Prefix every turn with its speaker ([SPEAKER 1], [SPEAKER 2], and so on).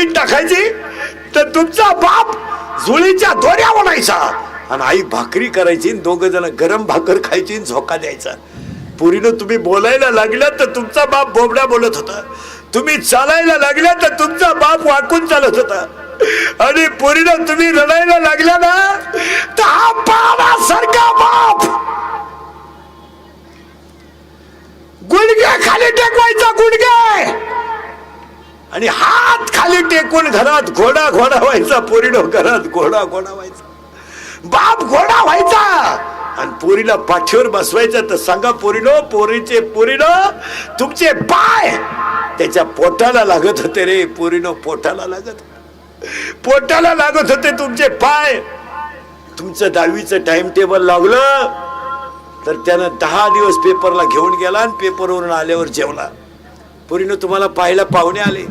[SPEAKER 1] जमीन टाकायची तर तुमचा बाप जुळीच्या दोऱ्या ओढायचा आणि आई भाकरी करायची, दोघ जण गरम भाकर खायची, झोका द्यायचा. पुरीनं तुम्ही बोलायला लागल्या तर तुमचा बाप बोबड्या बोलत होता, तुम्ही चालायला लागल्या तर तुमचा बाप वाकून चालत होता, आणि पुरीनं तुम्ही रडायला लागल्या ना तर हा बाबासारखा बाप गुडघे खाली टेकवायचा, गुडघे आणि हात खाली टेकून घरात घोडा घोडा व्हायचा. पोरीनं घरात घोडा घोडा व्हायचा, बाप घोडा व्हायचा आणि पोरीला पाठीवर बसवायचं. तर सांगा पोरीनो, पोरीनो तुमचे पाय त्याच्या पोटाला लागत होते रे. पोरीनो पोटाला लागत होते तुमचे पाय. तुमचं 10वीचं टाइम टेबल लागलं तर त्यानं 10 दिवस पेपरला घेऊन गेला आणि पेपरवरून आल्यावर जेवला. पोरीनो तुम्हाला पाहायला पाहुणे आले,